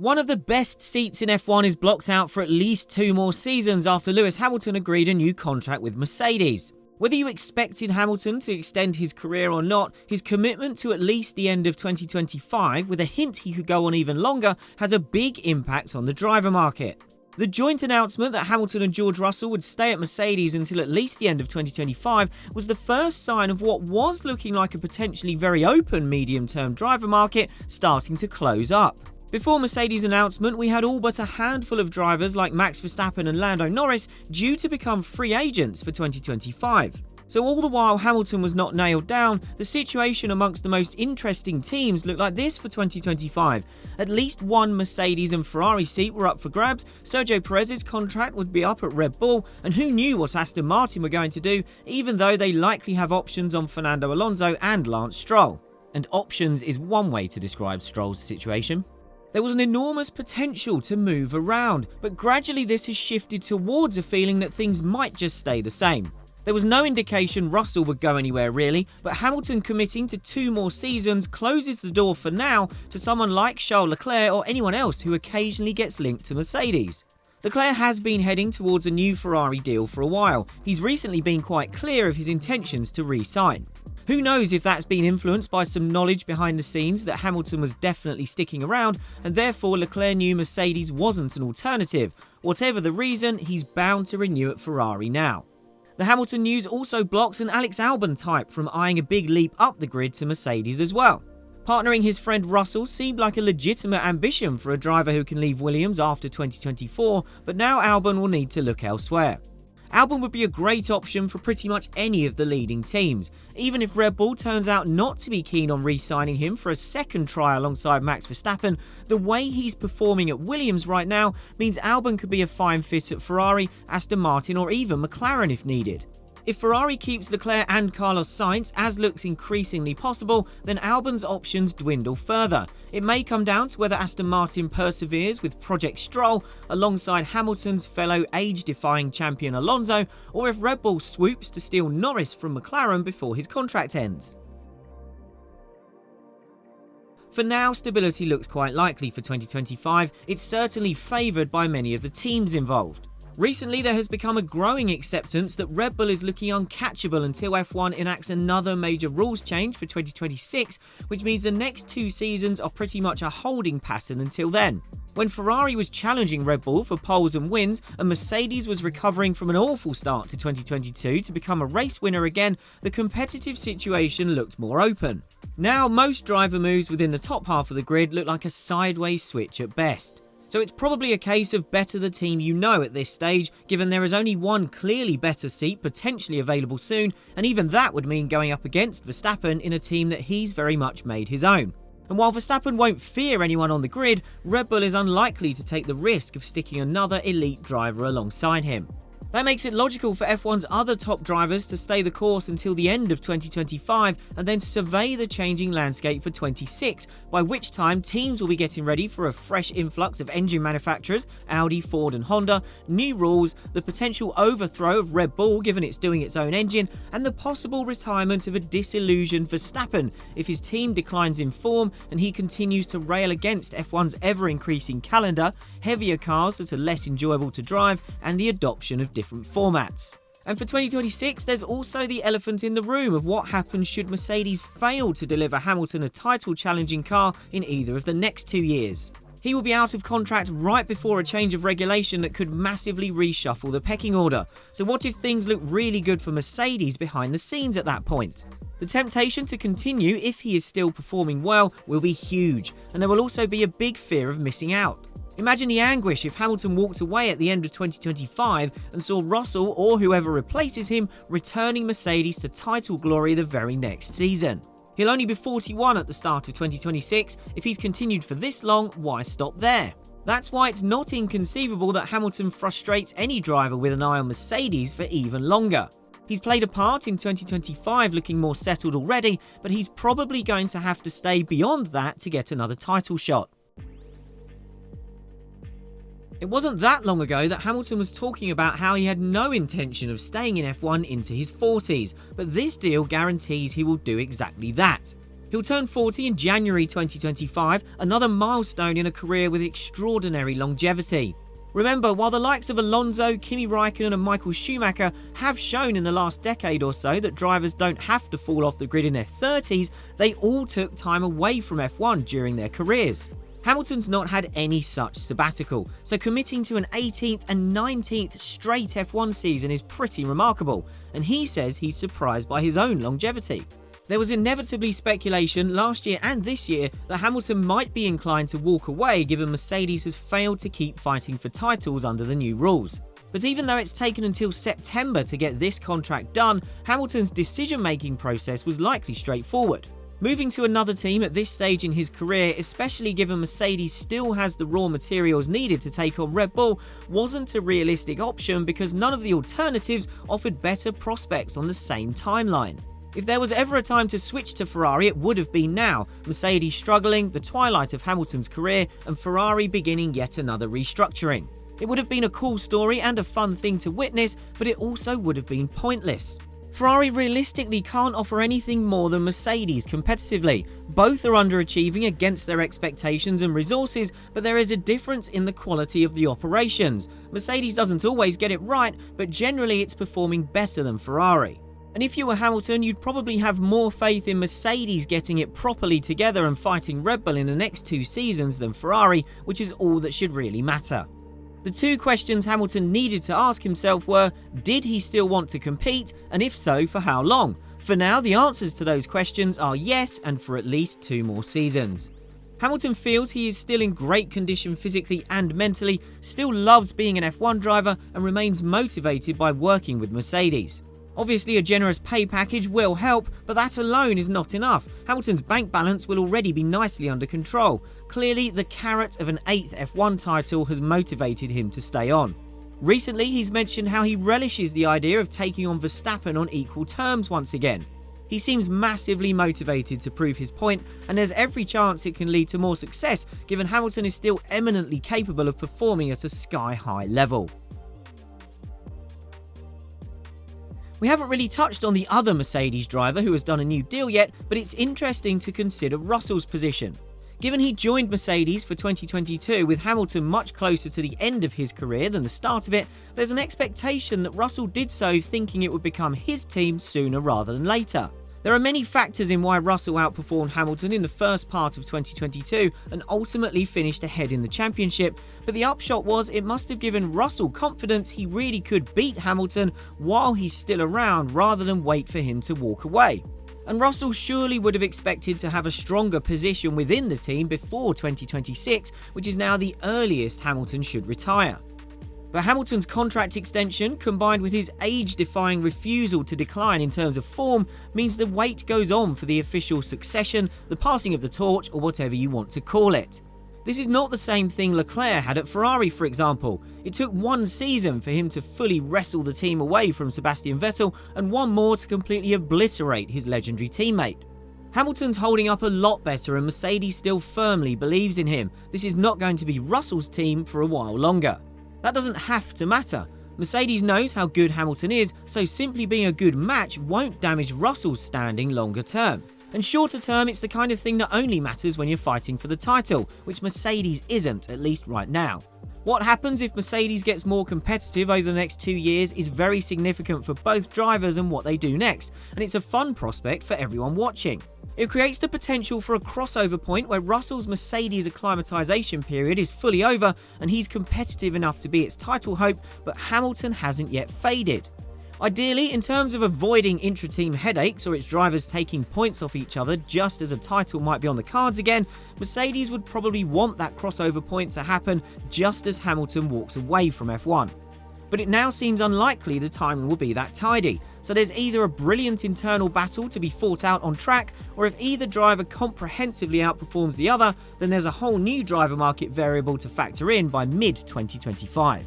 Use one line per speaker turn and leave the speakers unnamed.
One of the best seats in F1 is blocked out for at least 2 more seasons after Lewis Hamilton agreed a new contract with Mercedes. Whether you expected Hamilton to extend his career or not, his commitment to at least the end of 2025, with a hint he could go on even longer, has a big impact on the driver market. The joint announcement that Hamilton and George Russell would stay at Mercedes until at least the end of 2025 was the first sign of what was looking like a potentially very open medium-term driver market starting to close up. Before Mercedes' announcement, we had all but a handful of drivers like Max Verstappen and Lando Norris due to become free agents for 2025. So all the while Hamilton was not nailed down, the situation amongst the most interesting teams looked like this for 2025. At least one Mercedes and Ferrari seat were up for grabs, Sergio Perez's contract would be up at Red Bull, and who knew what Aston Martin were going to do, even though they likely have options on Fernando Alonso and Lance Stroll. And options is one way to describe Stroll's situation. There was an enormous potential to move around, but gradually this has shifted towards a feeling that things might just stay the same. There was no indication Russell would go anywhere really, but Hamilton committing to 2 more seasons closes the door for now to someone like Charles Leclerc or anyone else who occasionally gets linked to Mercedes. Leclerc has been heading towards a new Ferrari deal for a while. He's recently been quite clear of his intentions to re-sign. Who knows if that's been influenced by some knowledge behind the scenes that Hamilton was definitely sticking around and therefore Leclerc knew Mercedes wasn't an alternative. Whatever the reason, he's bound to renew at Ferrari now. The Hamilton news also blocks an Alex Albon type from eyeing a big leap up the grid to Mercedes as well. Partnering his friend Russell seemed like a legitimate ambition for a driver who can leave Williams after 2024, but now Albon will need to look elsewhere. Albon would be a great option for pretty much any of the leading teams. Even if Red Bull turns out not to be keen on re-signing him for a second try alongside Max Verstappen, the way he's performing at Williams right now means Albon could be a fine fit at Ferrari, Aston Martin or even McLaren if needed. If Ferrari keeps Leclerc and Carlos Sainz, as looks increasingly possible, then Albon's options dwindle further. It may come down to whether Aston Martin perseveres with Project Stroll alongside Hamilton's fellow age-defying champion Alonso, or if Red Bull swoops to steal Norris from McLaren before his contract ends. For now, stability looks quite likely for 2025. It's certainly favoured by many of the teams involved. Recently, there has become a growing acceptance that Red Bull is looking uncatchable until F1 enacts another major rules change for 2026, which means the next 2 seasons are pretty much a holding pattern until then. When Ferrari was challenging Red Bull for poles and wins, and Mercedes was recovering from an awful start to 2022 to become a race winner again, the competitive situation looked more open. Now, most driver moves within the top half of the grid look like a sideways switch at best. So it's probably a case of better the team you know at this stage, given there is only one clearly better seat potentially available soon, and even that would mean going up against Verstappen in a team that he's very much made his own. And while Verstappen won't fear anyone on the grid, Red Bull is unlikely to take the risk of sticking another elite driver alongside him. That makes it logical for F1's other top drivers to stay the course until the end of 2025 and then survey the changing landscape for 26, by which time teams will be getting ready for a fresh influx of engine manufacturers, Audi, Ford and Honda, new rules, the potential overthrow of Red Bull given it's doing its own engine, and the possible retirement of a disillusioned Verstappen if his team declines in form and he continues to rail against F1's ever-increasing calendar, heavier cars that are less enjoyable to drive, and the adoption of different formats. And for 2026, there's also the elephant in the room of what happens should Mercedes fail to deliver Hamilton a title-challenging car in either of the next 2 years. He will be out of contract right before a change of regulation that could massively reshuffle the pecking order. So what if things look really good for Mercedes behind the scenes at that point? The temptation to continue, if he is still performing well, will be huge, and there will also be a big fear of missing out. Imagine the anguish if Hamilton walked away at the end of 2025 and saw Russell or whoever replaces him returning Mercedes to title glory the very next season. He'll only be 41 at the start of 2026. If he's continued for this long, why stop there? That's why it's not inconceivable that Hamilton frustrates any driver with an eye on Mercedes for even longer. He's played a part in 2025 looking more settled already, but he's probably going to have to stay beyond that to get another title shot. It wasn't that long ago that Hamilton was talking about how he had no intention of staying in F1 into his 40s, but this deal guarantees he will do exactly that. He'll turn 40 in January 2025, another milestone in a career with extraordinary longevity. Remember, while the likes of Alonso, Kimi Raikkonen and Michael Schumacher have shown in the last decade or so that drivers don't have to fall off the grid in their 30s, they all took time away from F1 during their careers. Hamilton's not had any such sabbatical, so committing to an 18th and 19th straight F1 season is pretty remarkable, and he says he's surprised by his own longevity. There was inevitably speculation last year and this year that Hamilton might be inclined to walk away given Mercedes has failed to keep fighting for titles under the new rules. But even though it's taken until September to get this contract done, Hamilton's decision-making process was likely straightforward. Moving to another team at this stage in his career, especially given Mercedes still has the raw materials needed to take on Red Bull, wasn't a realistic option because none of the alternatives offered better prospects on the same timeline. If there was ever a time to switch to Ferrari, it would have been now. Mercedes struggling, the twilight of Hamilton's career, and Ferrari beginning yet another restructuring. It would have been a cool story and a fun thing to witness, but it also would have been pointless. Ferrari realistically can't offer anything more than Mercedes competitively. Both are underachieving against their expectations and resources, but there is a difference in the quality of the operations. Mercedes doesn't always get it right, but generally it's performing better than Ferrari. And if you were Hamilton, you'd probably have more faith in Mercedes getting it properly together and fighting Red Bull in the next 2 seasons than Ferrari, which is all that should really matter. The 2 questions Hamilton needed to ask himself were, did he still want to compete, and if so, for how long? For now, the answers to those questions are yes, and for at least 2 more seasons. Hamilton feels he is still in great condition physically and mentally, still loves being an F1 driver, and remains motivated by working with Mercedes. Obviously, a generous pay package will help, but that alone is not enough. Hamilton's bank balance will already be nicely under control. Clearly, the carrot of an 8th F1 title has motivated him to stay on. Recently, he's mentioned how he relishes the idea of taking on Verstappen on equal terms once again. He seems massively motivated to prove his point, and there's every chance it can lead to more success, given Hamilton is still eminently capable of performing at a sky-high level. We haven't really touched on the other Mercedes driver who has done a new deal yet, but it's interesting to consider Russell's position. Given he joined Mercedes for 2022 with Hamilton much closer to the end of his career than the start of it, there's an expectation that Russell did so thinking it would become his team sooner rather than later. There are many factors in why Russell outperformed Hamilton in the first part of 2022 and ultimately finished ahead in the championship, but the upshot was it must have given Russell confidence he really could beat Hamilton while he's still around rather than wait for him to walk away. And Russell surely would have expected to have a stronger position within the team before 2026, which is now the earliest Hamilton should retire. But Hamilton's contract extension, combined with his age-defying refusal to decline in terms of form, means the wait goes on for the official succession, the passing of the torch, or whatever you want to call it. This is not the same thing Leclerc had at Ferrari, for example. It took 1 season for him to fully wrestle the team away from Sebastian Vettel, and 1 more to completely obliterate his legendary teammate. Hamilton's holding up a lot better, and Mercedes still firmly believes in him. This is not going to be Russell's team for a while longer. That doesn't have to matter. Mercedes knows how good Hamilton is, so simply being a good match won't damage Russell's standing longer term. And shorter term, it's the kind of thing that only matters when you're fighting for the title, which Mercedes isn't, at least right now. What happens if Mercedes gets more competitive over the next 2 years is very significant for both drivers and what they do next, and it's a fun prospect for everyone watching. It creates the potential for a crossover point where Russell's Mercedes acclimatization period is fully over and he's competitive enough to be its title hope, but Hamilton hasn't yet faded. Ideally, in terms of avoiding intra-team headaches or its drivers taking points off each other just as a title might be on the cards again, Mercedes would probably want that crossover point to happen just as Hamilton walks away from F1. But it now seems unlikely the timing will be that tidy, so there's either a brilliant internal battle to be fought out on track, or if either driver comprehensively outperforms the other, then there's a whole new driver market variable to factor in by mid-2025.